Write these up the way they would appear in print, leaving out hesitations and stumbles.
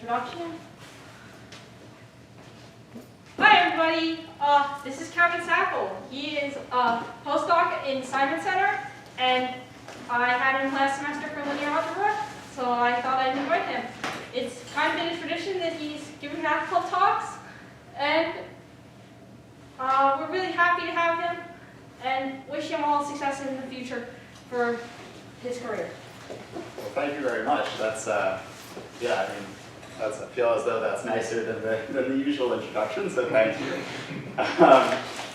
introduction. Hi everybody, this is Kevin Sackle. He is a postdoc in Simon Center, and I had him last semester for linear algebra, so I thought I'd invite him. It's kind of been a tradition that he's given math club talks, and we're really happy to have him, and wish him all success in the future for his career. Well, thank you very much. That's, yeah, I mean, I feel as though that's nicer than the usual introduction, so thank you.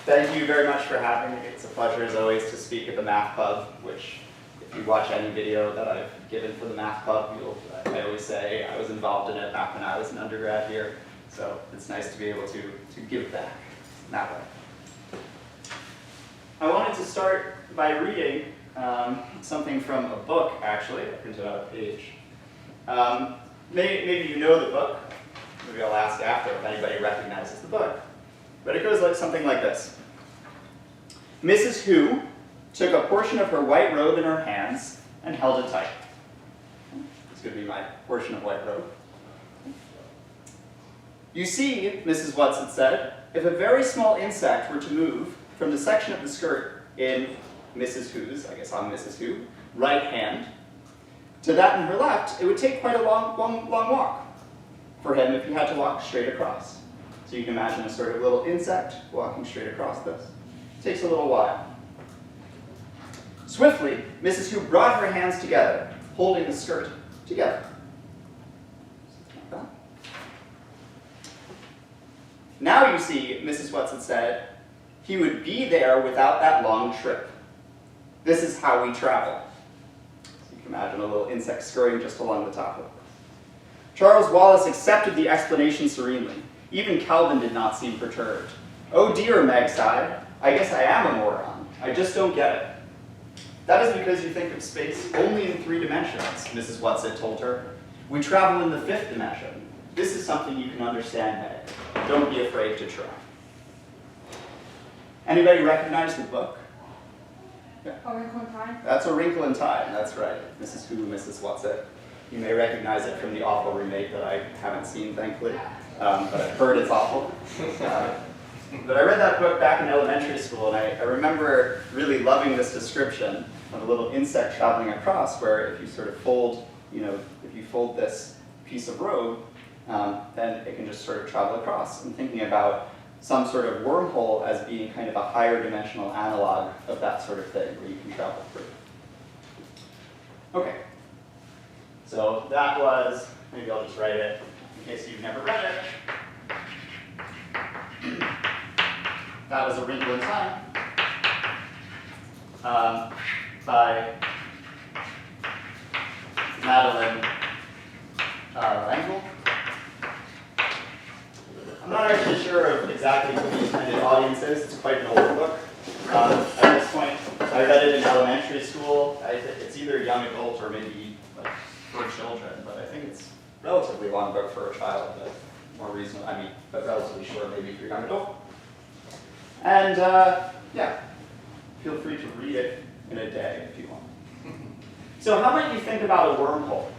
Thank you very much for having me. It's a pleasure, as always, to speak at the Math Club, which, if you watch any video that I've given for the Math Club, I always say I was involved in it back when I was an undergrad here, so it's nice to be able to give back that way. I wanted to start by reading something from a book, actually. I printed out a page. Maybe you know the book. Maybe I'll ask after if anybody recognizes the book. But it goes like something like this. Mrs. Who took a portion of her white robe in her hands and held it tight. This could be my portion of white robe. You see, Mrs. Watson said, if a very small insect were to move from the section of the skirt in Mrs. Who's, I guess I'm Mrs. Who, right hand, to that in her left, it would take quite a long walk for him if he had to walk straight across. So you can imagine a sort of little insect walking straight across this. It takes a little while. Swiftly, Mrs. Who brought her hands together, holding the skirt together. Like that. Now you see, Mrs. Watson said, he would be there without that long trip. This is how we travel. So you can imagine a little insect scurrying just along the top of it. Charles Wallace accepted the explanation serenely. Even Calvin did not seem perturbed. Oh dear, Meg sighed. I guess I am a moron. I just don't get it. That is because you think of space only in 3 dimensions, Mrs. Watson told her. We travel in the 5th dimension. This is something you can understand, Meg. Don't be afraid to try. Anybody recognize the book? Yeah. A Wrinkle in Time? That's A Wrinkle in Time, that's right. Mrs. Who, Mrs. Watson. You may recognize it from the awful remake that I haven't seen, thankfully, but I've heard it's awful. But I read that book back in elementary school, and I remember really loving this description of a little insect traveling across, where if you sort of fold, if you fold this piece of robe, then it can just sort of travel across. And thinking about some sort of wormhole as being kind of a higher dimensional analog of that sort of thing, where you can travel through. Okay, so that was, maybe I'll just write it in case you've never read it. That was A Wrinkle in Time by Madeline L'Engle. I'm not actually sure of exactly who the intended audience is. It's quite an older book. At this point, I read it in elementary school. It's either young adult or maybe like for children, but I think it's a relatively long book for a child, but more reasonable. But relatively short maybe for a young adult. And yeah, feel free to read it in a day if you want. So how might you think about a wormhole?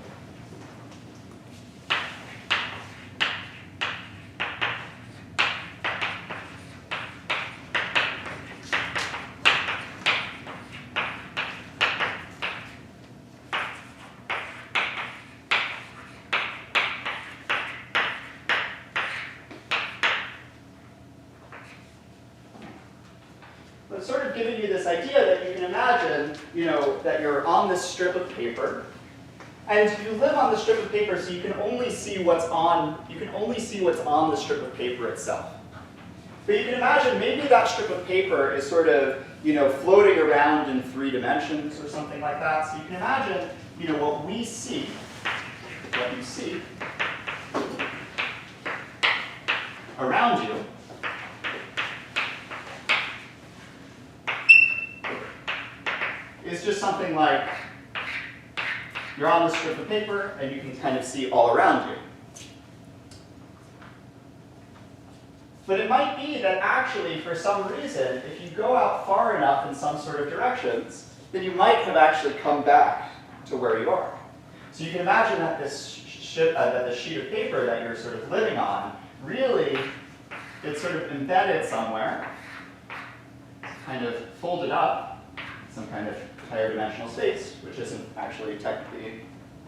It's sort of giving you this idea that you can imagine, that you're on this strip of paper, and you live on the strip of paper, so you can only see what's on the strip of paper itself. But you can imagine maybe that strip of paper is sort of, floating around in 3 dimensions or something like that. So you can imagine, what you see around you is just something like you're on the strip of paper and you can kind of see all around you. But it might be that actually, for some reason, if you go out far enough in some sort of directions, then you might have actually come back to where you are. So you can imagine that this the sheet of paper that you're sort of living on, really, it's sort of embedded somewhere, kind of folded up, some kind of higher dimensional space, which isn't actually technically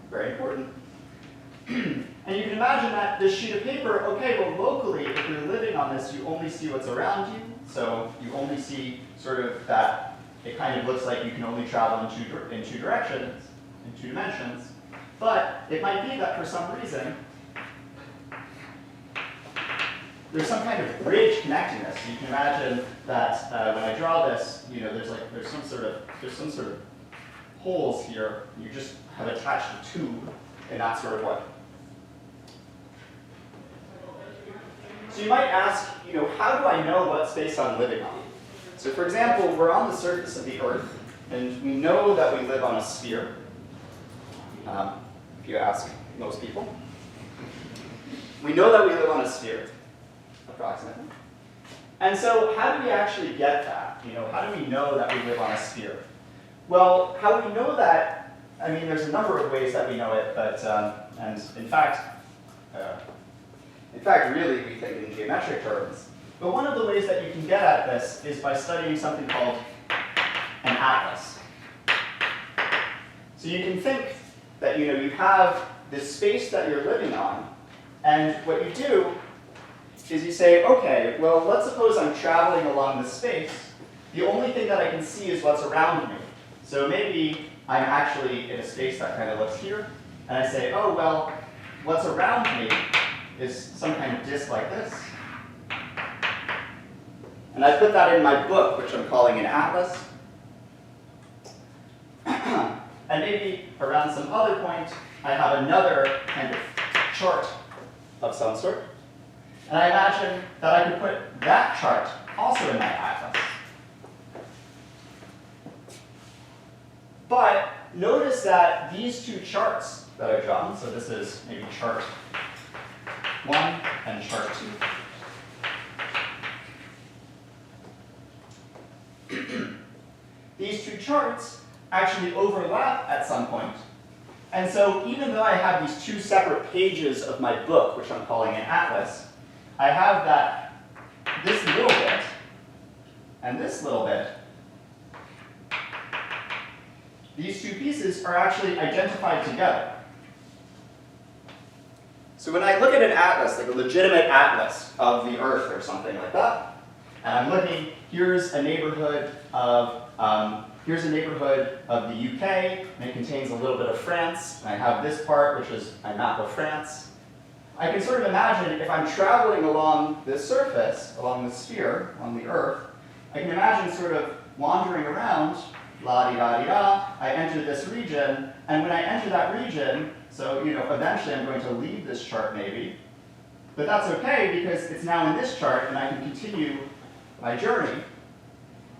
very important. And you can imagine that this sheet of paper, okay, well locally, if you're living on this, you only see what's around you. So you only see sort of that it kind of looks like you can only travel in two directions, in 2 dimensions. But it might be that for some reason, there's some kind of bridge connecting this. You can imagine that when I draw this, there's some sort of holes here. You just have attached a tube, and that's sort of what. So you might ask, how do I know what space I'm living on? So for example, we're on the surface of the Earth, and we know that we live on a sphere. If you ask most people, we know that we live on a sphere. Approximately. And so how do we actually get that? How do we know that we live on a sphere? Well, how we know that, there's a number of ways that we know it, but, and in fact, really we think in geometric terms. But one of the ways that you can get at this is by studying something called an atlas. So you can think that, you have this space that you're living on, and what you do is you say, okay, well, let's suppose I'm traveling along this space. The only thing that I can see is what's around me. So maybe I'm actually in a space that kind of looks here, and I say, oh, well, what's around me is some kind of disk like this. And I put that in my book, which I'm calling an atlas. And maybe around some other point, I have another kind of chart of some sort. And I imagine that I could put that chart also in my atlas. But notice that these 2 charts that I've drawn, so this is maybe chart 1 and chart 2. These 2 charts actually overlap at some point. And so even though I have these 2 separate pages of my book, which I'm calling an atlas, I have that this little bit and this little bit. These 2 pieces are actually identified together. So when I look at an atlas, like a legitimate atlas of the Earth or something like that, and I'm looking, here's a neighborhood of the UK, and it contains a little bit of France, and I have this part, which is a map of France. I can sort of imagine if I'm traveling along this surface, along the sphere, on the Earth, I can imagine sort of wandering around, la-di-da-di-da, I enter this region, and when I enter that region, so eventually I'm going to leave this chart maybe, but that's okay because it's now in this chart and I can continue my journey.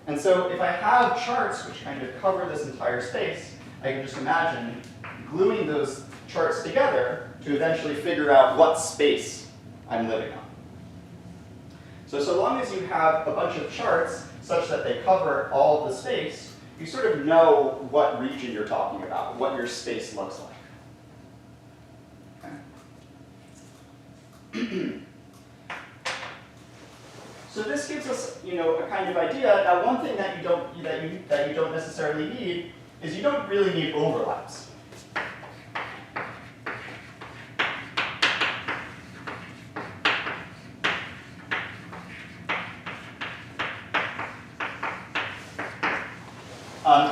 And so if I have charts which kind of cover this entire space, I can just imagine gluing those charts together to eventually figure out what space I'm living on. So long as you have a bunch of charts such that they cover all of the space, you sort of know what region you're talking about, what your space looks like. Okay. So this gives us, a kind of idea. Now, one thing that you don't necessarily need is you don't really need overlaps.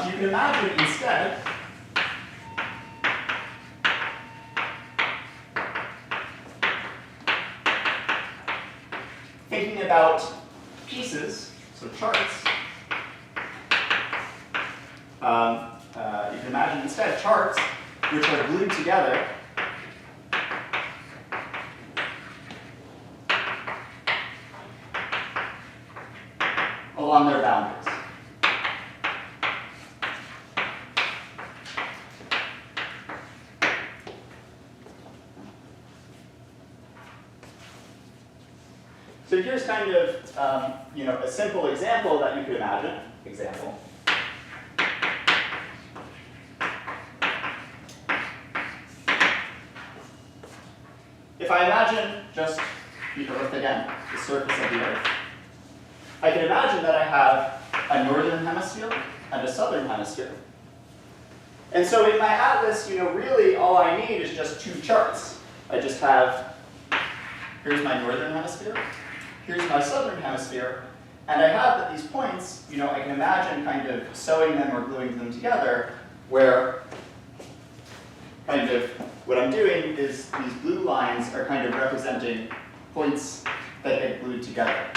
You can imagine instead thinking about pieces, so charts. You can imagine instead charts which are glued together along their boundaries. So here's kind of a simple example that you could imagine. I imagine just the Earth again, the surface of the Earth, I can imagine that I have a northern hemisphere and a southern hemisphere. And so in my atlas, really all I need is just two charts. I just have, here's my northern hemisphere, here's my southern hemisphere, and I have at these points, I can imagine kind of sewing them or gluing them together, where kind of what I'm doing is these blue lines are kind of representing points that get glued together.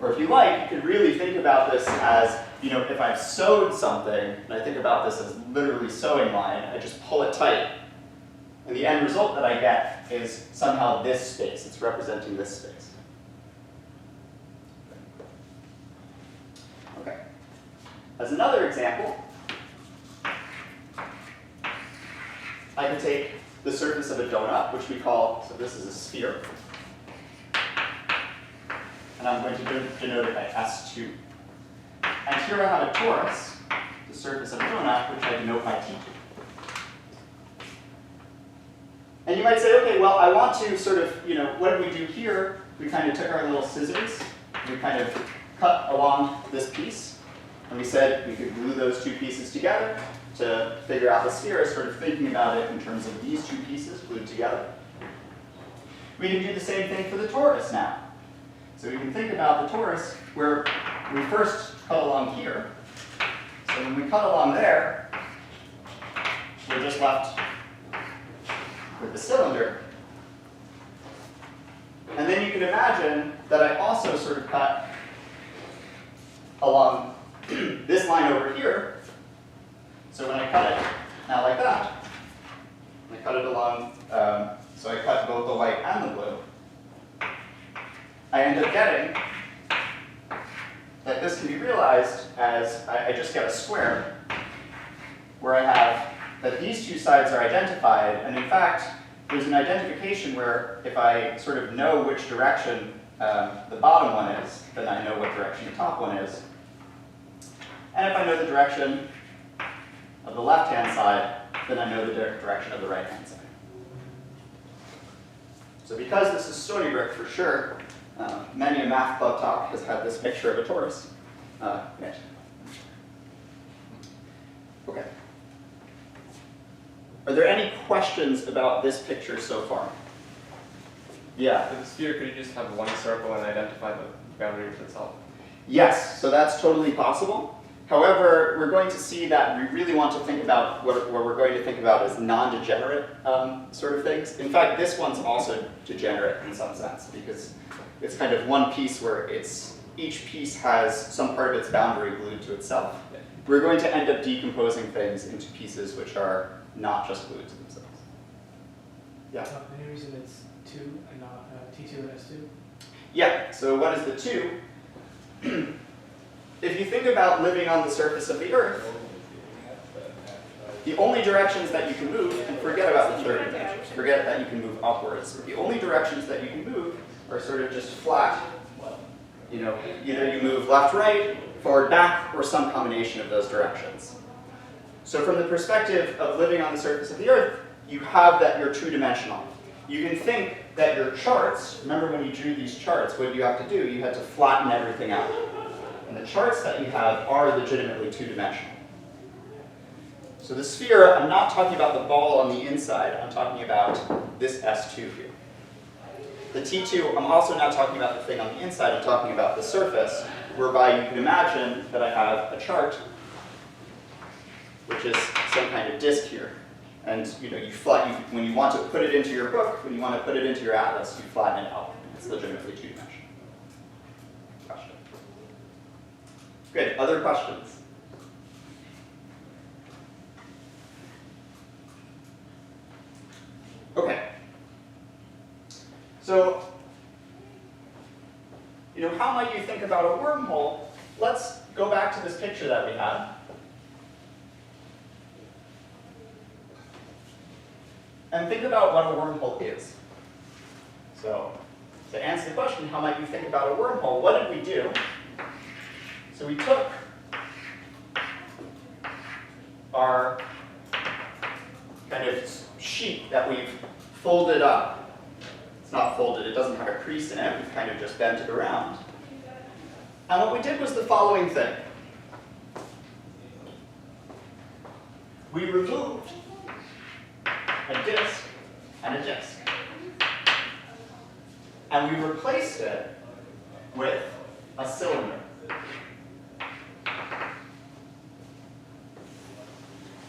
Or if you like, you could really think about this as, if I've sewed something, and I think about this as literally sewing line, I just pull it tight. And the end result that I get is somehow this space. It's representing this space. Okay. As another example, I could take the surface of a donut, which we call, so this is a sphere, and I'm going to denote it by S2. And here I have a torus, the surface of a donut, which I denote by T2. And you might say, okay, well, I want to sort of, what did we do here? We kind of took our little scissors, we kind of cut along this piece, and we said we could glue those two pieces together to figure out the sphere, sort of thinking about it in terms of these two pieces glued together. We can do the same thing for the torus now. So we can think about the torus where we first cut along here. So when we cut along there, we're just left with the cylinder. And then you can imagine that I also sort of cut along this line over here. So when I cut it now like that, and I cut it along, so I cut both the white and the blue, I end up getting that this can be realized as I just get a square where I have that these two sides are identified, and in fact, there's an identification where if I sort of know which direction the bottom one is, then I know what direction the top one is. And if I know the direction of the left-hand side, then I know the direction of the right-hand side. So because this is Stony Brook for sure, many a math club talk has had this picture of a torus in it. Okay. Are there any questions about this picture so far? Yeah? For the sphere, could you just have one circle and identify the boundary of itself? Yes, so that's totally possible. However, we're going to see that we really want to think about what we're going to think about as non-degenerate sort of things. In fact, this one's also degenerate in some sense because it's kind of one piece where each piece has some part of its boundary glued to itself. We're going to end up decomposing things into pieces which are not just glued to themselves. Yeah? Any reason it's 2 and not T2 and S2? Yeah, so what is the 2? If you think about living on the surface of the Earth, the only directions that you can move, and forget about the third dimension, forget that you can move upwards, the only directions that you can move are sort of just flat. Either you move left, right, forward, back, or some combination of those directions. So from the perspective of living on the surface of the Earth, you have that you're two-dimensional. You can think that your charts, remember when you drew these charts, what did you have to do? You had to flatten everything out. And the charts that you have are legitimately two-dimensional. So the sphere, I'm not talking about the ball on the inside, I'm talking about this S2 here. The T2, I'm also not talking about the thing on the inside, I'm talking about the surface, whereby you can imagine that I have a chart, which is some kind of disk here. And when you want to put it into your book, when you want to put it into your atlas, you flatten it out. It's legitimately two-dimensional. Question. Good, other questions? Okay. So, how might you think about a wormhole? Let's go back to this picture that we had. And think about what a wormhole is. So, to answer the question, how might you think about a wormhole? What did we do? So we took our kind of sheet that we've folded up. It's not folded, it doesn't have a crease in it, we've kind of just bent it around. And what we did was the following thing. We removed a disk and a disk. And we replaced it with a cylinder.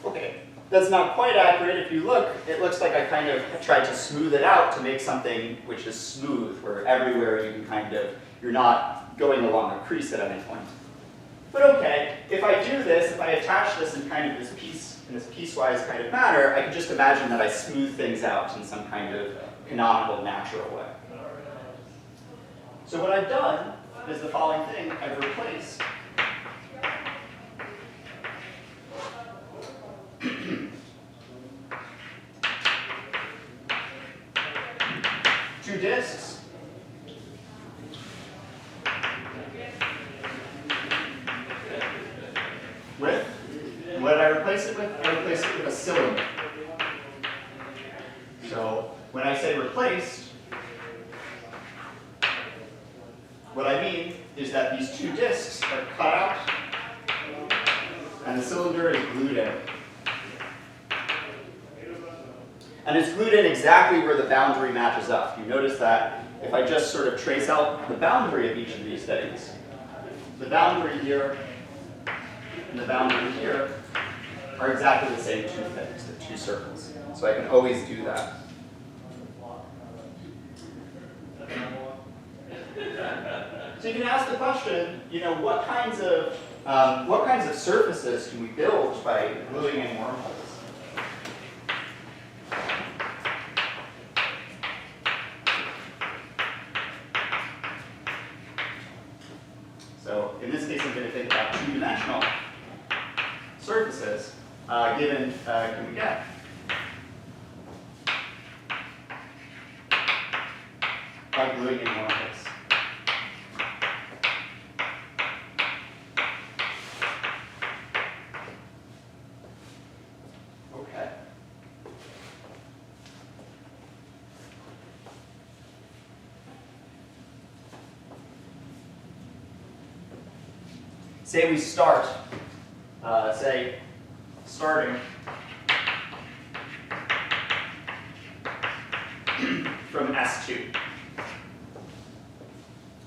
Okay, that's not quite accurate. If you look, it looks like I kind of tried to smooth it out to make something which is smooth, where everywhere you can kind of, you're not going along a crease at any point. But okay, if I do this, if I attach this in kind of this piecewise kind of manner, I can just imagine that I smooth things out in some kind of canonical, natural way. So what I've done is the following thing. I've replaced two disks with, what did I replace it with? I replaced it with a cylinder. So when I say replaced, what I mean is that these two disks are cut out and the cylinder is glued in. And it's glued in exactly where the boundary matches up. You notice that if I just sort of trace out the boundary of each of these things, the boundary here and the boundary here are exactly the same two things, the two circles. So I can always do that. So you can ask the question, what kinds of surfaces can we build by gluing in wormholes? So in this case, I'm going to think about two-dimensional surfaces given can we get? By gluing in wormholes. Okay. Say we start, starting from S2.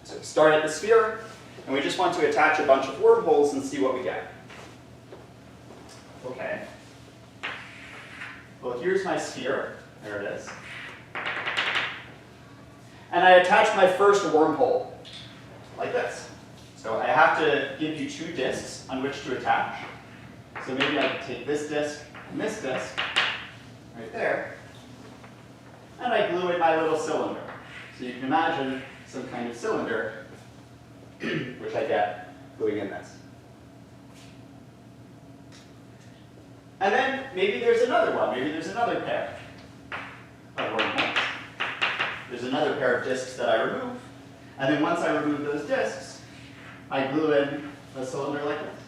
So we start at the sphere, and we just want to attach a bunch of wormholes and see what we get. Okay. Well, here's my sphere. There it is. And I attach my first wormhole, like this. So I have to give you two disks on which to attach. So maybe I could take this disk and this disk, right there, and I glue in my little cylinder. So you can imagine some kind of cylinder, which I get gluing in this. And then maybe there's another one. Maybe there's another pair of wormholes. There's another pair of disks that I remove. And then once I remove those disks, I glue in a cylinder like this.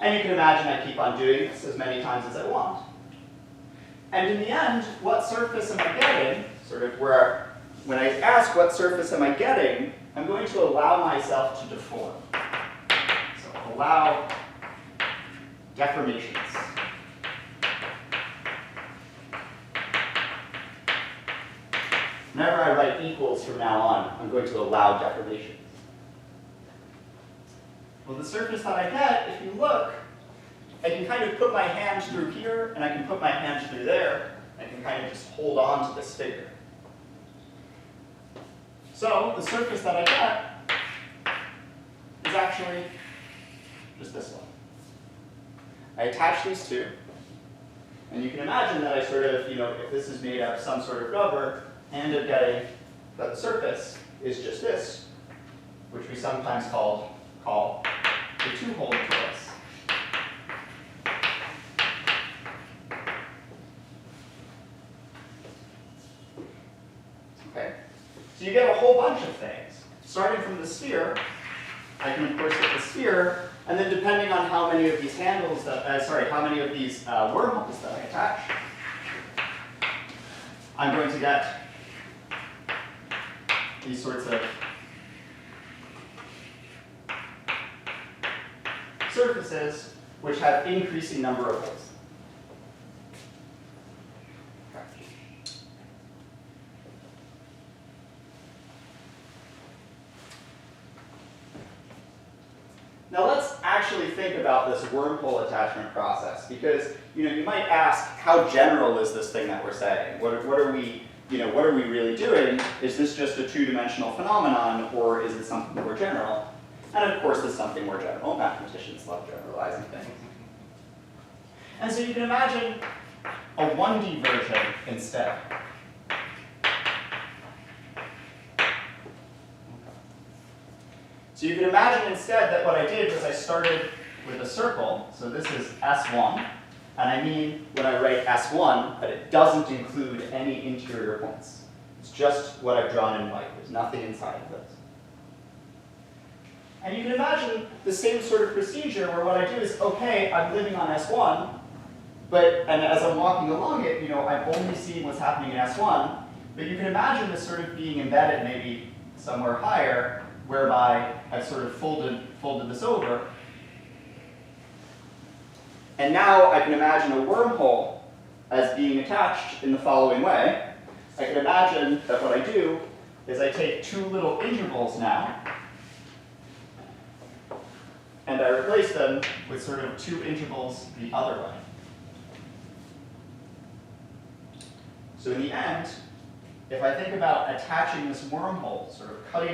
And you can imagine I keep on doing this as many times as I want. And in the end, what surface am I getting? Sort of where, when I ask what surface am I getting, I'm going to allow myself to deform. So allow deformations. Whenever I write equals from now on, I'm going to allow deformations. Well, the surface that I get, if you look, I can kind of put my hand through here, and I can put my hand through there. I can kind of just hold on to this figure. So the surface that I get is actually just this one. I attach these two, and you can imagine that I sort of, if this is made out of some sort of rubber, I end up getting that the surface is just this, which we sometimes call the two-hole torus. Okay, so you get a whole bunch of things. Starting from the sphere, I can of course get the sphere And then depending on how many of these handles that, how many of these wormholes that I attach, I'm going to get these sorts of surfaces which have increasing number of holes. Now let's actually think about this wormhole attachment process, because you might ask, how general is this thing that we're saying? What are we really doing? Is this just a two-dimensional phenomenon, or is it something more general? And of course, it's something more general. Mathematicians love generalizing things. And so you can imagine a 1D version instead. So you can imagine instead that what I did was I started with a circle. So this is S1. And I mean when I write S1, that it doesn't include any interior points. It's just what I've drawn in white. There's nothing inside of it. And you can imagine the same sort of procedure where what I do is, okay, I'm living on S1, and as I'm walking along it, I'm only seeing what's happening in S1. But you can imagine this sort of being embedded maybe somewhere higher, whereby I've sort of folded this over. And now I can imagine a wormhole as being attached in the following way. I can imagine that what I do is I take two little intervals now, and I replace them with sort of two intervals the other way. So in the end, if I think about attaching this wormhole, sort of cut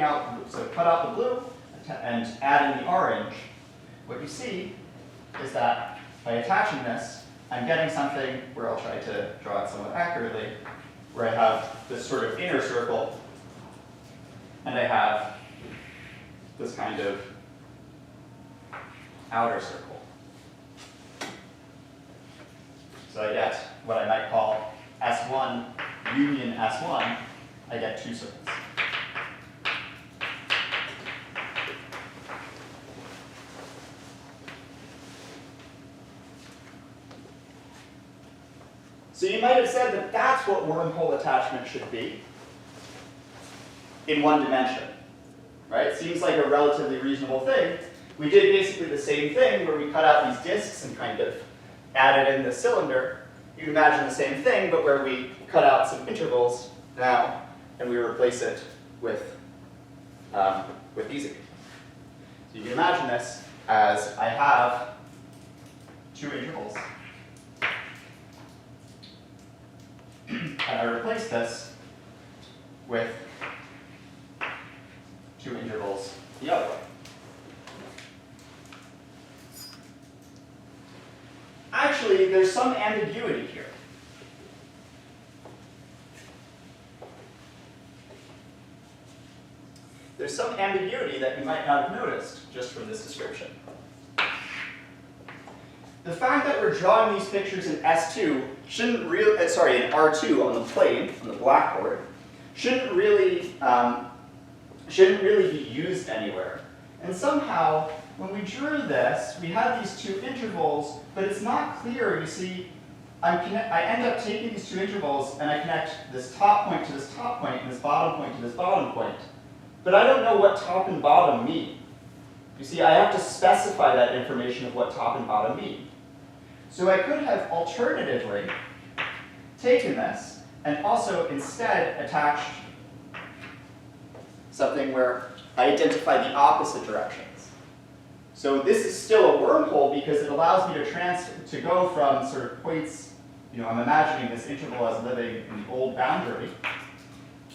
out the blue and adding the orange, what you see is that by attaching this, I'm getting something where I'll try to draw it somewhat accurately, where I have this sort of inner circle, and I have this kind of outer circle. So I get what I might call S1 union S1, I get two circles. So you might have said that that's what wormhole attachment should be in one dimension, right? Seems like a relatively reasonable thing. We did basically the same thing where we cut out these disks and kind of added in the cylinder. You can imagine the same thing, but where we cut out some intervals now, and we replace it with these again. So you can imagine this as I have two intervals, and I replace this with two intervals the other way. Actually, there's some ambiguity here. There's some ambiguity that you might not have noticed just from this description. The fact that we're drawing these pictures in S2 shouldn't really, in R2 on the plane, on the blackboard, shouldn't really be used anywhere. And somehow, when we drew this, we had these two intervals, but it's not clear. You see, I end up taking these two intervals and I connect this top point to this top point and this bottom point to this bottom point. But I don't know what top and bottom mean. You see, I have to specify that information of what top and bottom mean. So I could have alternatively taken this and also instead attached something where I identify the opposite directions. So this is still a wormhole because it allows me to go from sort of points, I'm imagining this interval as living in the old boundary.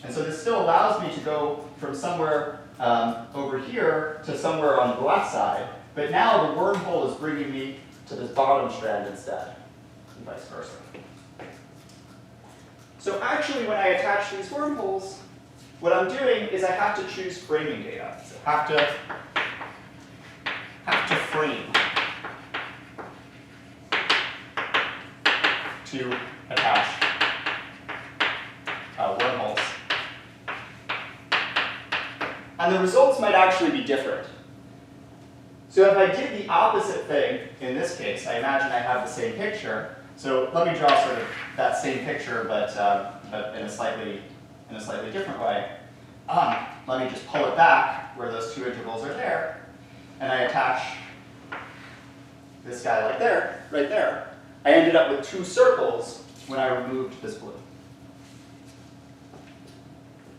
And so this still allows me to go from somewhere over here to somewhere on the left side, but now the wormhole is bringing me to this bottom strand instead, and vice versa. So actually when I attach these wormholes, what I'm doing is I have to choose framing data. So I have to frame to attach wormholes. And the results might actually be different. So if I did the opposite thing in this case, I imagine I have the same picture. So let me draw sort of that same picture, but in a slightly different way. Let me just pull it back where those two intervals are there, and I attach this guy right there. I ended up with two circles when I removed this blue.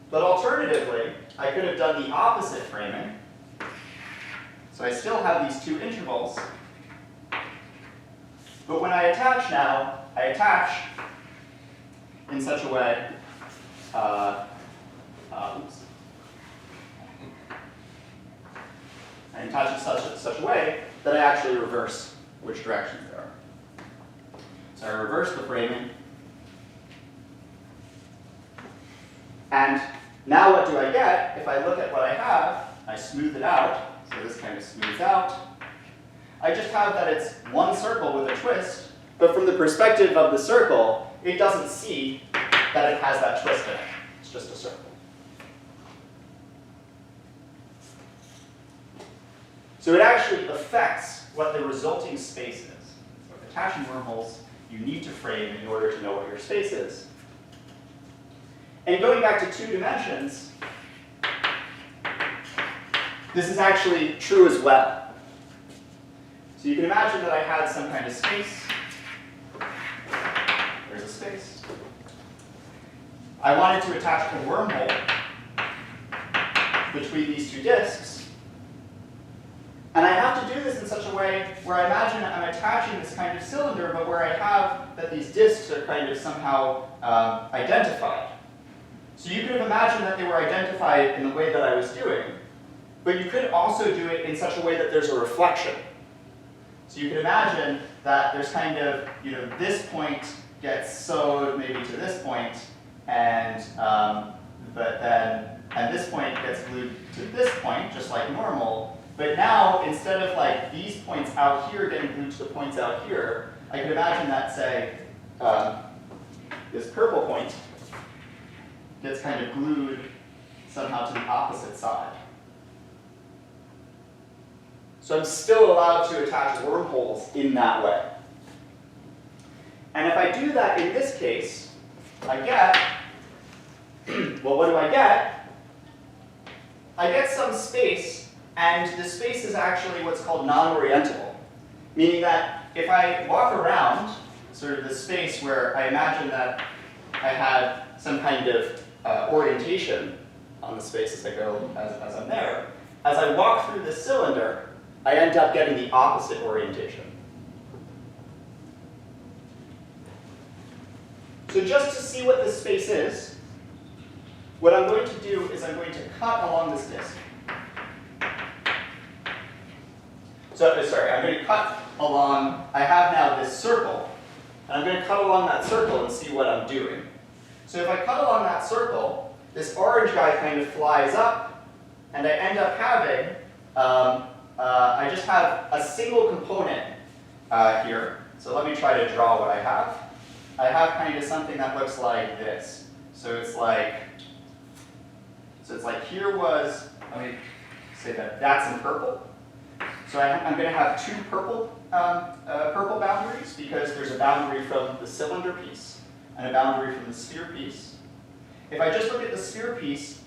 But alternatively, I could have done the opposite framing. So I still have these two intervals. But when I attach now, I attach in such a way, I attach in such a way that I actually reverse which directions there are. So I reverse the framing. And now what do I get? If I look at what I have, I smooth it out. So this kind of smooths out. I just have that it's one circle with a twist, but from the perspective of the circle, it doesn't see that it has that twist in it. It's just a circle. So it actually affects what the resulting space is. So if attaching wormholes, you need to frame in order to know what your space is. And going back to 2 dimensions, this is actually true as well. So you can imagine that I had some kind of space. There's a space. I wanted to attach a wormhole between these two disks. And I have to do this in such a way where I imagine I'm attaching this kind of cylinder, but where I have that these disks are kind of somehow identified. So you could have imagined that they were identified in the way that I was doing, but you could also do it in such a way that there's a reflection. So you can imagine that there's kind of, this point gets sewed maybe to this point, and this point gets glued to this point, just like normal. But now, instead of like these points out here getting glued to the points out here, I could imagine that, say, this purple point gets kind of glued somehow to the opposite side. So I'm still allowed to attach wormholes in that way. And if I do that in this case, I get, well, what do I get? I get some space, and the space is actually what's called non-orientable, meaning that if I walk around sort of the space where I imagine that I had some kind of orientation on the space as I go, as I'm there, as I walk through this cylinder, I end up getting the opposite orientation. So just to see what this space is, what I'm going to do is I'm going to cut along this disk. So, sorry, I'm going to cut along, I have now this circle, and I'm going to cut along that circle and see what I'm doing. So if I cut along that circle, this orange guy kind of flies up, and I end up having, I just have a single component here. So let me try to draw what I have. I have kind of something that looks like this. So it's like here was, let me say that that's in purple. So I'm going to have two purple boundaries because there's a boundary from the cylinder piece and a boundary from the sphere piece. If I just look at the sphere piece,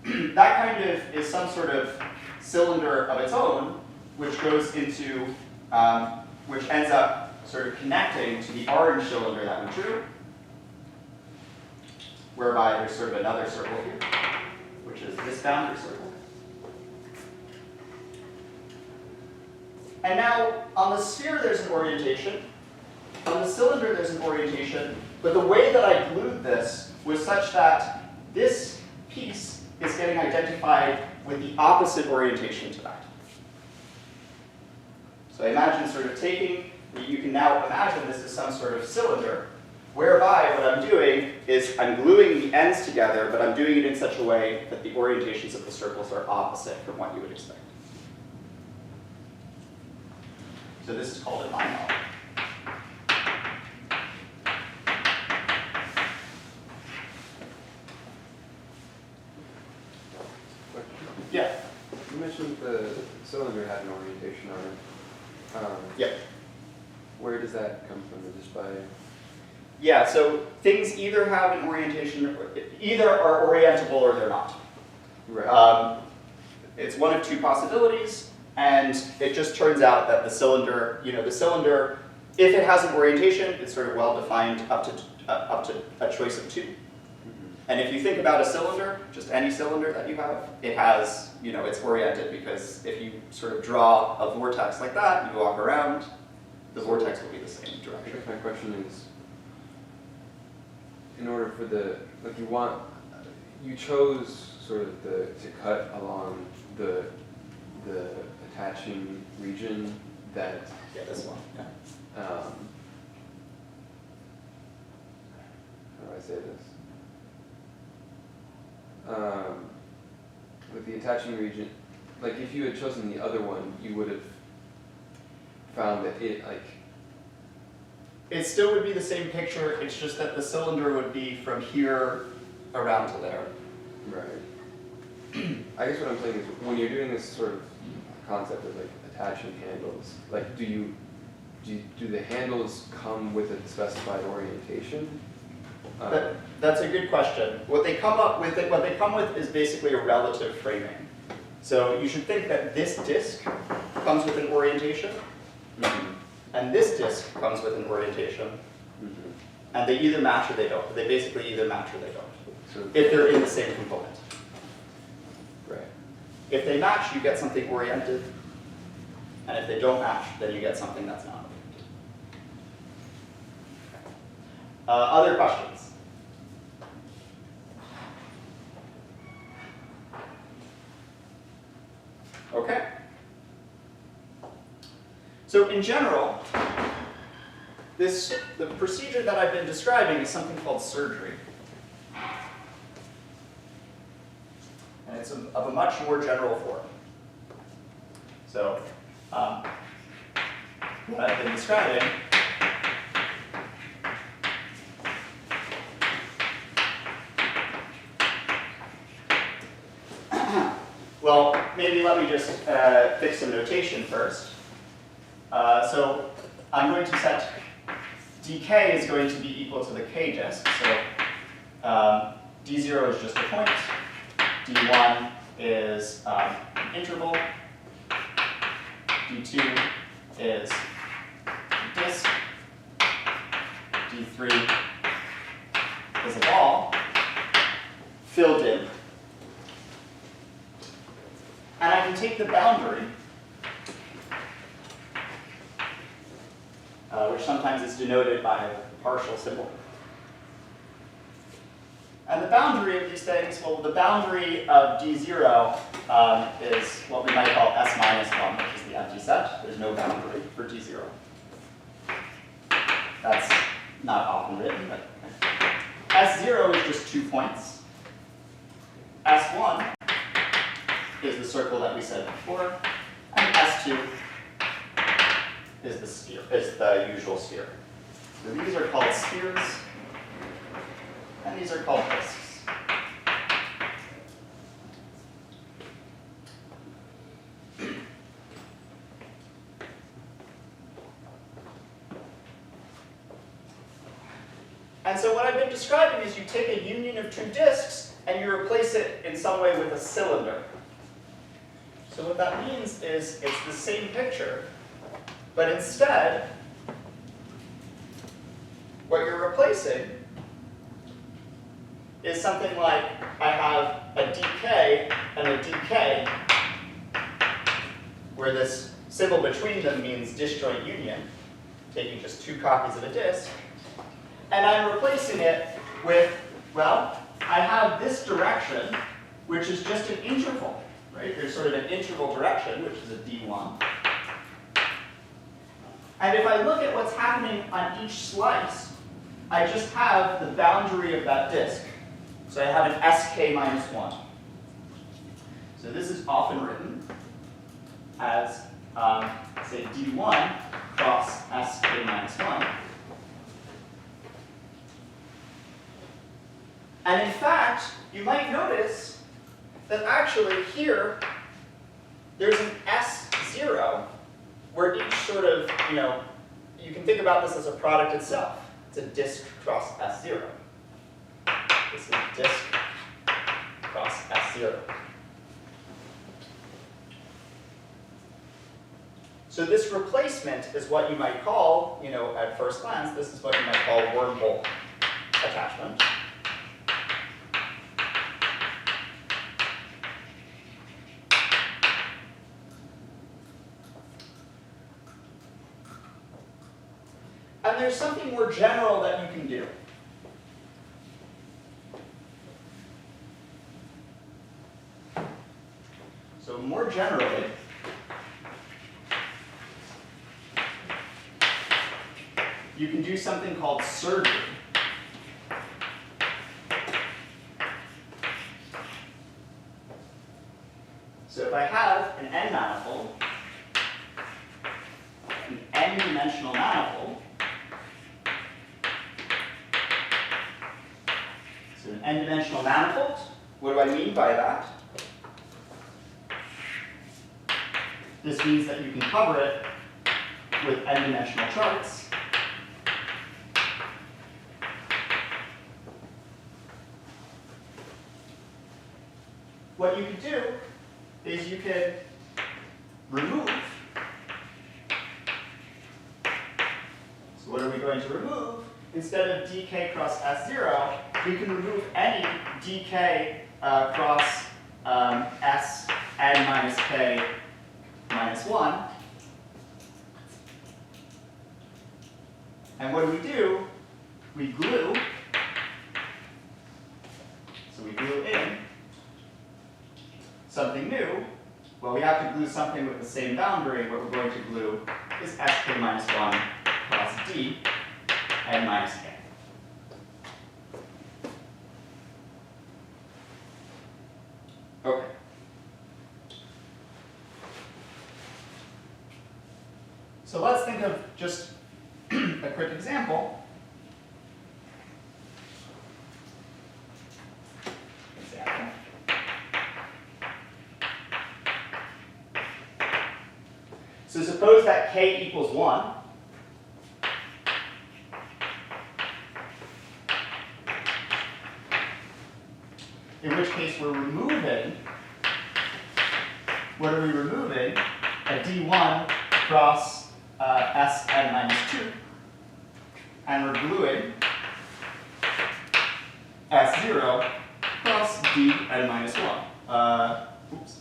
that kind of is some sort of cylinder of its own, which goes into, which ends up sort of connecting to the orange cylinder that we drew, whereby there's sort of another circle here, which is this boundary circle. And now, on the sphere there's an orientation, on the cylinder there's an orientation, but the way that I glued this was such that this piece is getting identified with the opposite orientation to that. So I imagine sort of taking, you can now imagine this is some sort of cylinder, whereby what I'm doing is I'm gluing the ends together, but I'm doing it in such a way that the orientations of the circles are opposite from what you would expect. So this is called a line model. Yeah. You mentioned the cylinder had an orientation on it. Yep. Where does that come from? Just by... Yeah, so things either have an orientation, either are orientable or they're not. Right. It's one of two possibilities, and it just turns out that the cylinder, if it has an orientation, it's sort of well defined up to a choice of two. And if you think about a cylinder, just any cylinder that you have, it has, it's oriented because if you sort of draw a vortex like that, you walk around, the vortex will be the same I direction. guess my question is, in order for you chose sort of to cut along the attaching region that, Yeah, this one. Yeah. how do I say this? With the attaching region, like if you had chosen the other one, you would have found that It still would be the same picture, it's just that the cylinder would be from here around to there. right. I guess what I'm saying is when you're doing this sort of concept of like attaching handles, like do the handles come with a specified orientation? That's a good question. What they come with is basically a relative framing. So you should think that this disc comes with an orientation, and this disc comes with an orientation, and they either match or they don't. They basically either match or they don't, So, if they're in the same component. right. If they match, you get something oriented, and if they don't match, then you get something that's not oriented. Other questions? Okay. So in general, the procedure that I've been describing is something called surgery. And it's of a much more general form. So, what I've been describing well, maybe let me just fix some notation first. So I'm going to set dk is going to be equal to the k disk. So d0 is just a point, d1 is an interval, d2 is a disk, d3 is a ball filled in. And I can take the boundary, which sometimes is denoted by a partial symbol. And the boundary of these things, well, the boundary of D0 is what we might call S minus 1, which is the empty set. There's no boundary for D0. That's not often written, but S0 is just 2 points. S1 is the circle that we said before, and S2 is the sphere, is the usual sphere. So these are called spheres, and these are called disks. And so what I've been describing is you take a union of two disks and you replace it in some way with a cylinder. So what that means is it's the same picture, but instead, what you're replacing is something like I have a dk and a dk, where this symbol between them means disjoint union, taking just two copies of a disk, and I'm replacing it with, well, I have this direction, which is just an interval, right? There's sort of an interval direction, which is a d1. And if I look at what's happening on each slice, I just have the boundary of that disk. So I have an sk minus 1. So this is often written as, say, d1 cross sk minus 1. And in fact, you might notice that actually here, there's an S0 where each sort of, you can think about this as a product itself. It's a disk cross S0. This is disk cross S0. So this replacement is what you might call, at first glance, this is what you might call wormhole attachment. And there's something more general that you can do. So more generally, you can do something called surgery. So if I have an n-manifold, an n-dimensional manifold, so an n-dimensional manifold, what do I mean by that? This means that you can cover it with n-dimensional charts. What you could do is you could remove. So what are we going to remove? Instead of dk cross S0, we can remove any dk cross S n minus k minus 1. And what do? We glue. So we glue in something new. Well, we have to glue something with the same boundary. What we're going to glue is sk minus 1 cross d n minus k. Okay. So let's think of just a quick example. So suppose that k equals 1. In which case we're removing, what are we removing? A d1 cross Sn minus 2. And we're gluing S0 cross Dn minus 1. Oops.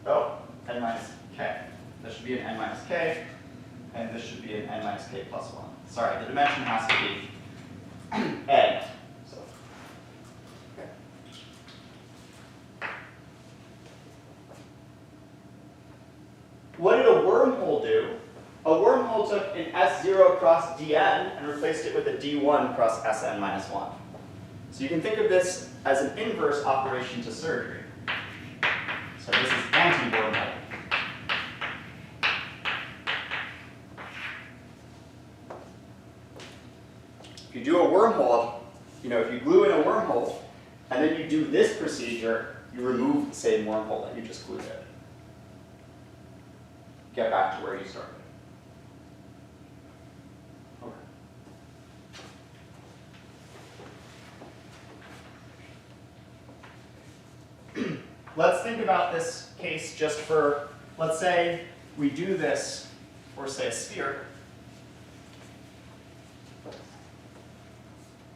Oh, n minus k. This should be an n minus k, and this should be an n minus k plus 1. Sorry, the dimension has to be n. So, okay. What did a wormhole do? A wormhole took an S0 cross Dn and replaced it with a D1 cross Sn minus 1. So you can think of this as an inverse operation to surgery. So this is anti-wormhole. If you do a wormhole, if you glue in a wormhole, and then you do this procedure, you remove the same wormhole that you just glued in. Get back to where you started. Okay. Let's think about this case just for, let's say we do this for, say, a sphere.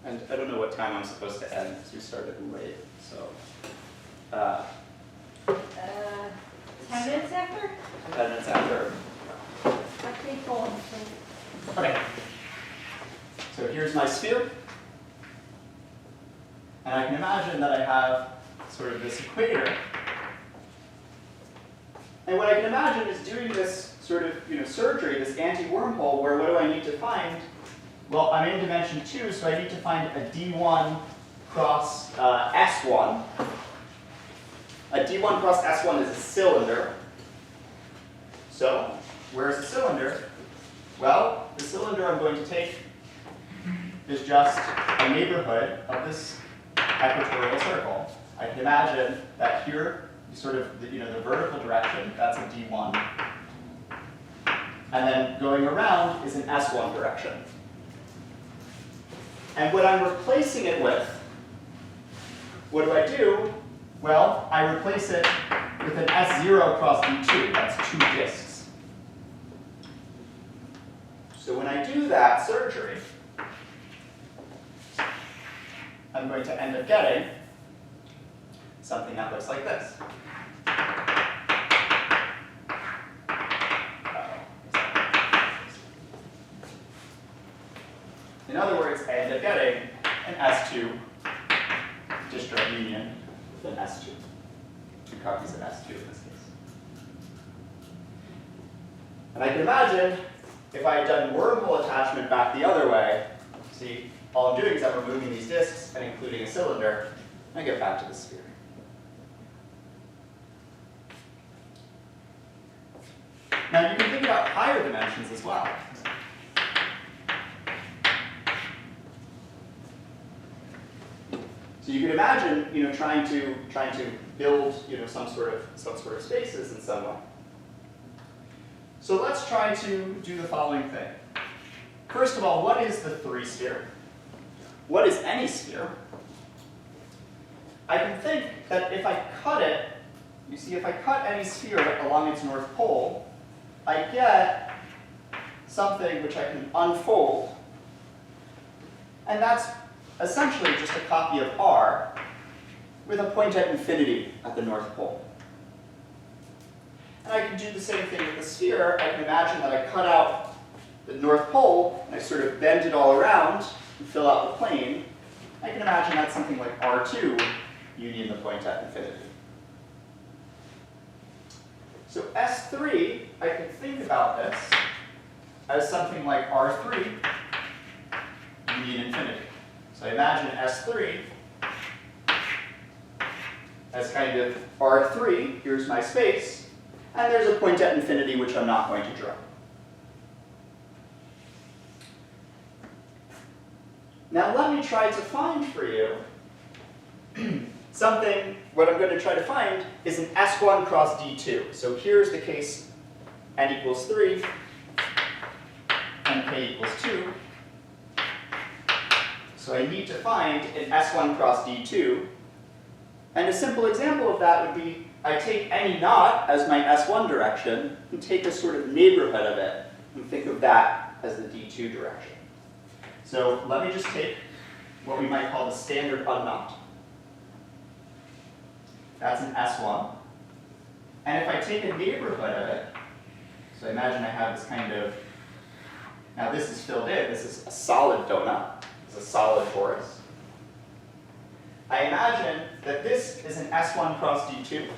And I don't know what time I'm supposed to end because we started late, so. 10 minutes after? 10 minutes after. I think full. Okay. So here's my sphere. And I can imagine that I have sort of this equator. And what I can imagine is doing this sort of surgery, this anti-wormhole, where what do I need to find? Well, I'm in dimension 2, so I need to find a D1 cross S1. A D1 cross S1 is a cylinder. So, where's the cylinder? Well, the cylinder I'm going to take is just a neighborhood of this equatorial circle. I can imagine that here, sort of the vertical direction, that's a D1. And then going around is an S1 direction. And what I'm replacing it with, what do? Well, I replace it with an S0 cross D2. That's 2 disks. So when I do that surgery, I'm going to end up getting something that looks like this. In other words, I end up getting an S2 disjoint union with an S2. 2 copies of S2 in this case. And I can imagine if I had done wormhole attachment back the other way, see, all I'm doing is I'm removing these disks and including a cylinder, and I get back to the sphere. Now you can think about higher dimensions as well. So you can imagine, trying to build, some sort of spaces in some way. So let's try to do the following thing. First of all, what is the 3 sphere? What is any sphere? I can think that if I cut it, you see, if I cut any sphere along its north pole, I get something which I can unfold, and that's essentially just a copy of R with a point at infinity at the North Pole. And I can do the same thing with the sphere. I can imagine that I cut out the North Pole, and I sort of bend it all around and fill out the plane. I can imagine that's something like R2 union the point at infinity. So S3, I could think about this as something like R3 union infinity. So I imagine S3 as kind of R3, here's my space, and there's a point at infinity which I'm not going to draw. Now let me try to find for you something, what I'm going to try to find is an S1 cross D2. So here's the case n equals 3 and k equals 2. So I need to find an S1 cross D2. And a simple example of that would be I take any naught as my S1 direction and take a sort of neighborhood of it and think of that as the D2 direction. So let me just take what we might call the standard unknot. That's an S1. And if I take a neighborhood of it, so imagine I have this kind of, now this is filled in, this is a solid donut, it's a solid torus. I imagine that this is an S1 cross D2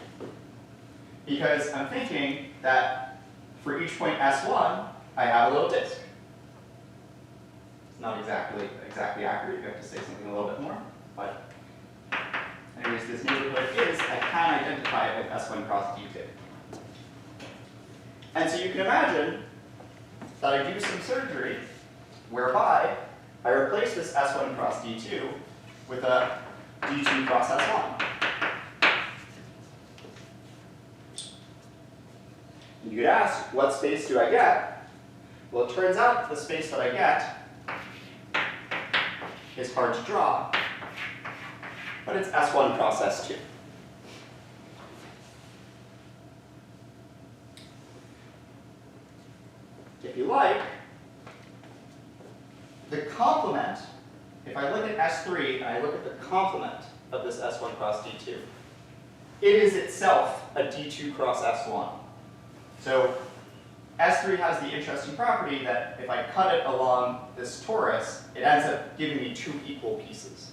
because I'm thinking that for each point S1, I have a little disk. It's not exactly accurate, you have to say something a little bit more, but anyways, this neighborhood is, I can identify it with S1 cross D2. And so you can imagine that I do some surgery whereby I replace this S1 cross D2 with a D2 cross S1. And you could ask, what space do I get? Well, it turns out the space that I get is hard to draw, but it's S1 cross S2. If you like, the complement, if I look at S3 and I look at the complement of this S1 cross D2, it is itself a D2 cross S1. So S3 has the interesting property that if I cut it along this torus, it ends up giving me 2 equal pieces.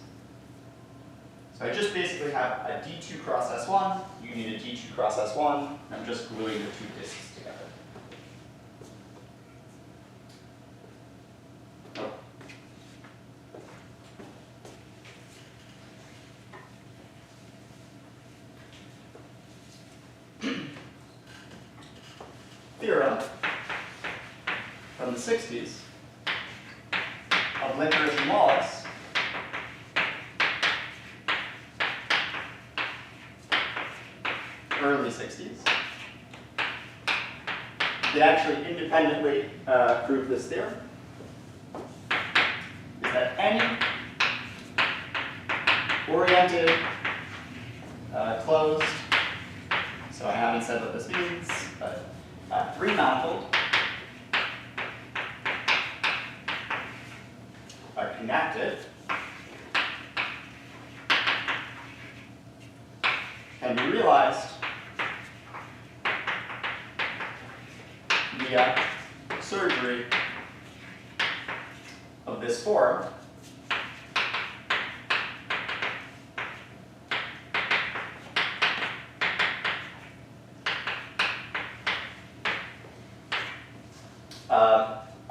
So I just basically have a D2 cross S1, you need a D2 cross S1, and I'm just gluing the 2 disks together. Theorem from the 60s of Licorice and Wallace early 60s. They actually independently proved this theorem, is that any oriented, closed, so I haven't said what this means, but three-manifold are connected can be realized via surgery of this form.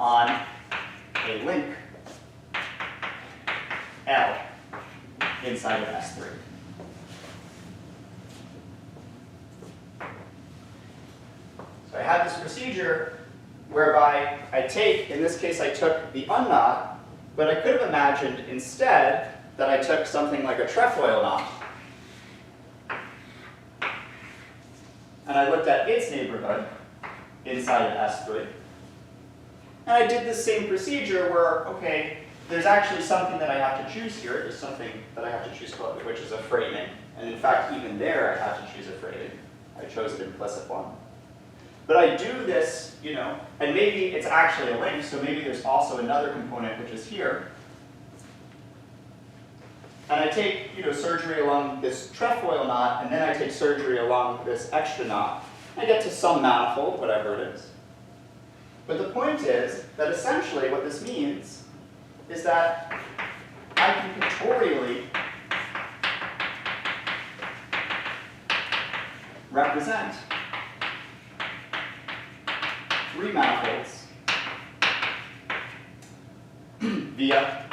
On a link L inside of S3. So I have this procedure whereby I take, in this case I took the unknot, but I could have imagined instead that I took something like a trefoil knot. And I looked at its neighborhood inside of S3. And I did this same procedure where, okay, there's actually something that I have to choose here. There's something that I have to choose, which is a framing. And in fact, even there, I have to choose a framing. I chose an implicit one. But I do this, and maybe it's actually a link, so maybe there's also another component, which is here. And I take, surgery along this trefoil knot, and then I take surgery along this extra knot. I get to some manifold, whatever it is. But the point is that essentially what this means is that I can pictorially represent three manifolds via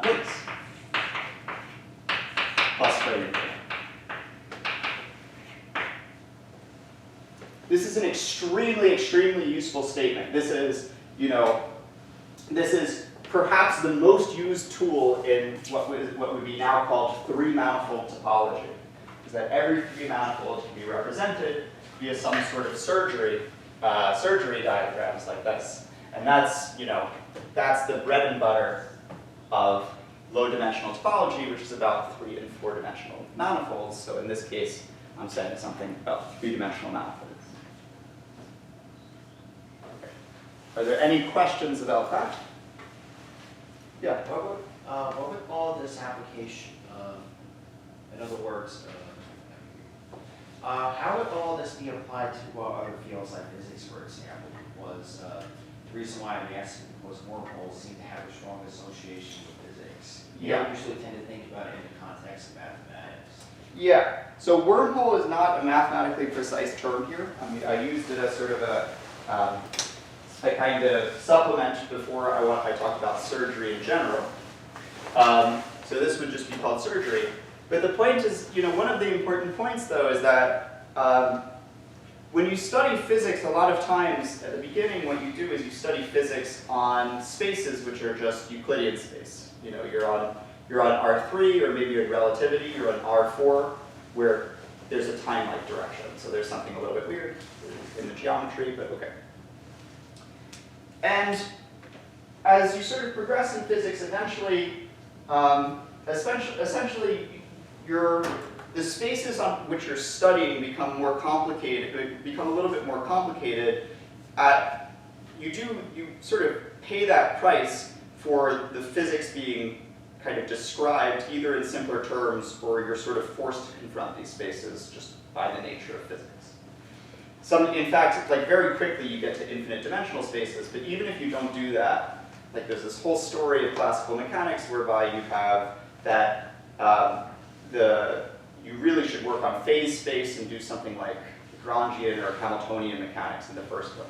links plus framing. This is an extremely, extremely useful statement. This is, this is perhaps the most used tool in what would be now called three-manifold topology. Is that every three manifold can be represented via some sort of surgery diagrams like this. And that's, that's the bread and butter of low-dimensional topology, which is about 3- and 4-dimensional manifolds. So in this case, I'm saying something about 3-dimensional manifolds. Are there any questions about that? Yeah. What would all this application, in other words, how would all this be applied to other fields like physics, for example? Was the reason why I'm asking was wormholes seem to have a strong association with physics. You don't usually tend to think about it in the context of mathematics. Yeah. So wormhole is not a mathematically precise term here. I mean, I used it as sort of a kind of supplement before I talked about surgery in general. So this would just be called surgery. But the point is, one of the important points though is that when you study physics, a lot of times at the beginning what you do is you study physics on spaces which are just Euclidean space. You're on R3, or maybe you're in relativity, you're on R4, where there's a time-like direction. So there's something a little bit weird in the geometry, but okay. And as you sort of progress in physics, eventually, essentially, the spaces on which you're studying become more complicated, become a little bit more complicated. You sort of pay that price for the physics being kind of described either in simpler terms, or you're sort of forced to confront these spaces just by the nature of physics. In fact, very quickly you get to infinite dimensional spaces, but even if you don't do that, there's this whole story of classical mechanics whereby you have that you really should work on phase space and do something like Lagrangian or Hamiltonian mechanics in the first place.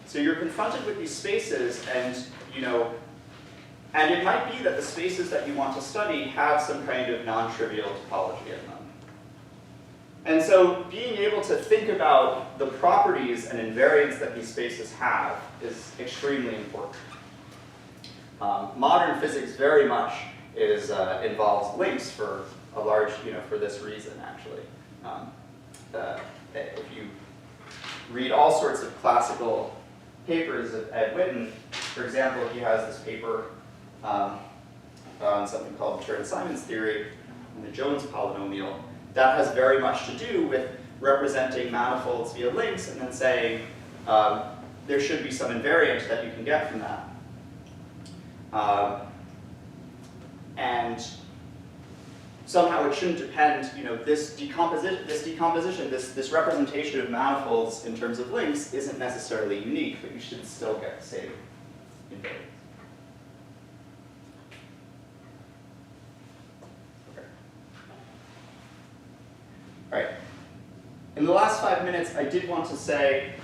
So you're confronted with these spaces, and and it might be that the spaces that you want to study have some kind of non-trivial topology in them. And so being able to think about the properties and invariants that these spaces have is extremely important. Modern physics very much involves links for a large, for this reason actually. that if you read all sorts of classical papers of Ed Witten, for example, he has this paper on something called the Chern-Simons theory and the Jones polynomial. That has very much to do with representing manifolds via links and then saying there should be some invariant that you can get from that. And somehow it shouldn't depend, this decomposition, this representation of manifolds in terms of links isn't necessarily unique, but you should still get the same invariant. Okay. All right. In the last 5 minutes, I did want to say